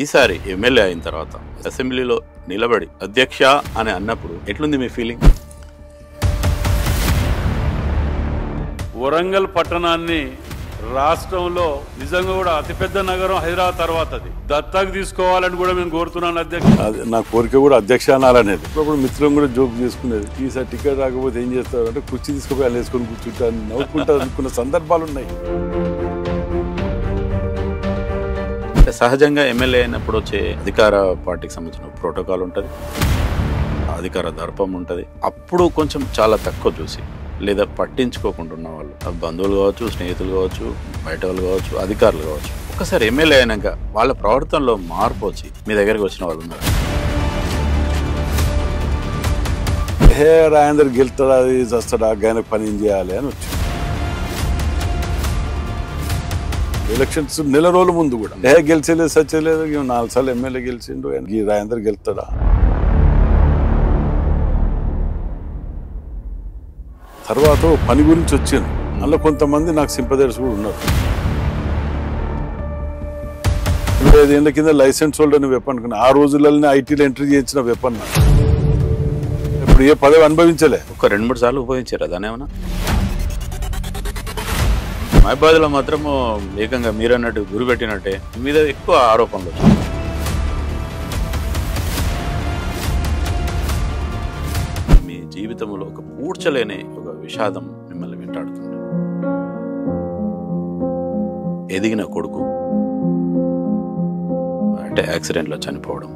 ఈసారి ఎమ్మెల్యే అయిన తర్వాత అసెంబ్లీలో నిలబడి అధ్యక్ష అని అన్నప్పుడు ఎట్లుంది మీ ఫీలింగ్? వరంగల్ పట్టణాన్ని రాష్ట్రంలో నిజంగా కూడా అతిపెద్ద నగరం హైదరాబాద్ తర్వాత అది దత్తకు తీసుకోవాలని కూడా మేము కోరుతున్నాను అధ్యక్ష. నా కోరిక కూడా అధ్యక్ష అనాలనేది. ఇప్పుడు మిత్రులను కూడా జోక్ చేసుకునేది. ఈసారి టికెట్ రాకపోతే ఏం చేస్తారు అంటే కుర్చీ తీసుకుపోయి వాళ్ళు వేసుకొని కూర్చుంటారు, నవ్వుకుంటారు అనుకున్న సందర్భాలు ఉన్నాయి. సహజంగా ఎమ్మెల్యే అయినప్పుడు వచ్చే అధికార పార్టీకి సంబంధించిన ప్రోటోకాల్ ఉంటుంది, అధికార దర్పం ఉంటుంది. అప్పుడు కొంచెం చాలా తక్కువ చూసి లేదా పట్టించుకోకుండా ఉన్న వాళ్ళు బంధువులు కావచ్చు, స్నేహితులు కావచ్చు, బయట వాళ్ళు కావచ్చు, అధికారులు కావచ్చు, ఒక్కసారి ఎమ్మెల్యే అయినాక వాళ్ళ ప్రవర్తనలో మార్పు వచ్చి మీ దగ్గరికి వచ్చిన వాళ్ళు ఉన్నారు. రాయందరు గెలుతాడా, అది చేస్తాడా, ఆయనకు పని ఏం చేయాలి అని వచ్చి ఎలక్షన్స్ నెల రోజుల ముందు కూడా గెలిచలేదు, సచ్చలేదు, 4 సార్లు ఎమ్మెల్యే గెలిచిండు, ఈ రాయందరు గెలుతాడా. తర్వాత పని గురించి వచ్చింది. అందులో కొంతమంది నాకు సింపదర్స్ కూడా ఉన్నారు. 25 ఏళ్ల కింద లైసెన్స్ హోల్డర్ వెపన్ అనుకున్నా. ఆ రోజులలోనే ఐటీలో ఎంట్రీ చేయించిన వెపన్. ఇప్పుడు ఏ పదవి అనుభవించలే. ఒక 2-3 సార్లు ఉపయోగించారు. దాని ఏమన్నా మహబాద్లో మాత్రము ఏకంగా మీరు అన్నట్టు గురి పెట్టినట్టే మీద ఎక్కువ ఆరోపణలు వచ్చాయి. మీ జీవితంలో ఒక పూడ్చలేని ఒక విషాదం మిమ్మల్ని వెంటాడుతుంది. ఎదిగిన కొడుకు అంటే యాక్సిడెంట్లో చనిపోవడం.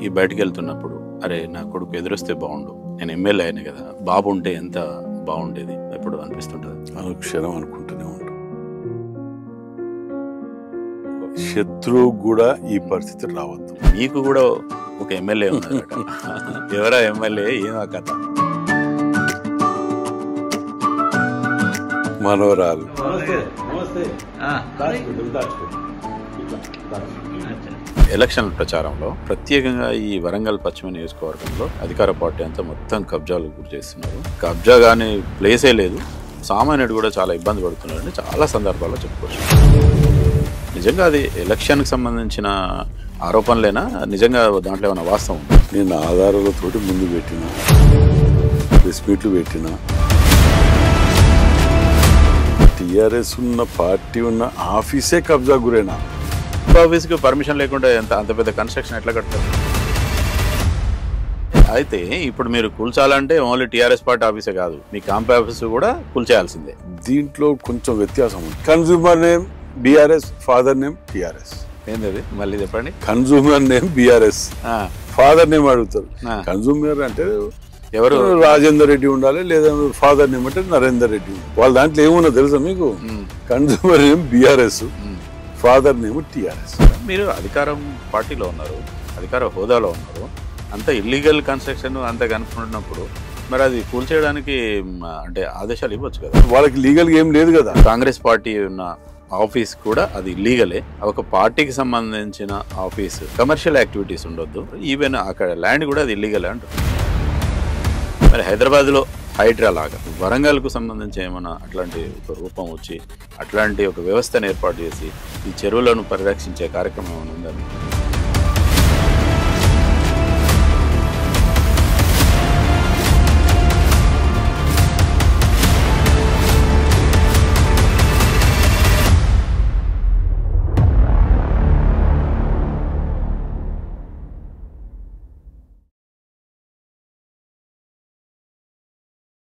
ఈ బయటికి వెళ్తున్నప్పుడు అరే నా కొడుకు ఎదురొస్తే బాగుండు, నేను ఎమ్మెల్యే అయినా కదా, బాబు ఉంటే ఎంత బాగుండేది ఎప్పుడు అనిపిస్తుంటది. అనుక్షణం అనుకుంటూనే ఉంటాం. శత్రువు కూడా ఈ పరిస్థితి రావద్దు. మీకు కూడా ఒక ఎమ్మెల్యే ఉన్నారు. ఎవరా ఎమ్మెల్యే, ఏం ఆ కథ? మనోరాలు ఎలక్షన్ ప్రచారంలో ప్రత్యేకంగా ఈ వరంగల్ పశ్చిమ నియోజకవర్గంలో అధికార పార్టీ అంతా మొత్తం కబ్జాలు గురి చేస్తున్నారు. కబ్జా కానీ ప్లేసే లేదు. సామాన్యుడు కూడా చాలా ఇబ్బంది పడుతున్నారని చాలా సందర్భాల్లో చెప్పుకోవచ్చు. నిజంగా అది ఎలక్షన్కి సంబంధించిన ఆరోపణలేనా, నిజంగా దాంట్లో ఏమైనా వాస్తవం? నేను ఆధారాలతోటి ముందు పెట్టిన, ప్రెస్ మీట్లు పెట్టిన, టీఆర్ఎస్ ఉన్న పార్టీ ఉన్న ఆఫీసే కబ్జా గురైనా. ఆఫీస్కి పర్మిషన్ లేకుండా అంత పెద్ద కన్స్ట్రక్షన్ ఎట్లా కడతారు? అయితే ఇప్పుడు మీరు కూల్చాలంటే ఓన్లీ టీఆర్ఎస్ పార్టీ ఆఫీసే కాదు, మీ క్యాంప్ ఆఫీస్ కూడా కూల్చేయాల్సిందే. దీంట్లో కొంచెం వ్యత్యాసం ఉంది. Consumer name BRS, father name TRS. ఏంది అది మళ్ళీ చెప్పండి. Consumer name BRS, father name అడుగుతారు. కన్జ్యూమర్ అంటే ఎవరు? రాజేందర్ రెడ్డి ఉండాలి, లేదా ఫాదర్ నేమ్ అంటే నరేందర్ రెడ్డి. వాళ్ళ దాంట్లో ఏమున్నా తెలుసా మీకు? Consumer name BRS, father name TRS. మీరు అధికారం పార్టీలో ఉన్నారు, అధికార హోదాలో ఉన్నారు, అంత ఇల్లీగల్ కన్స్ట్రక్షన్ అంత కనుక్కున్నప్పుడు మరి అది కూల్చేయడానికి అంటే ఆదేశాలు ఇవ్వచ్చు కదా. వాళ్ళకి లీగల్ ఏం లేదు కదా. కాంగ్రెస్ పార్టీ ఉన్న ఆఫీస్ కూడా అది లీగలే. ఒక పార్టీకి సంబంధించిన ఆఫీస్, కమర్షియల్ యాక్టివిటీస్ ఉండొద్దు, ఈవెన్ అక్కడ ల్యాండ్ కూడా అది ఇల్లీగలే అంటారు. మరి హైదరాబాద్లో హైడ్రా లాగా వరంగల్కు సంబంధించి ఏమైనా అట్లాంటి ఒక రూపం వచ్చి అట్లాంటి ఒక వ్యవస్థను ఏర్పాటు చేసి ఈ చెరువులను పరిరక్షించే కార్యక్రమం ఏమైనా ఉందా?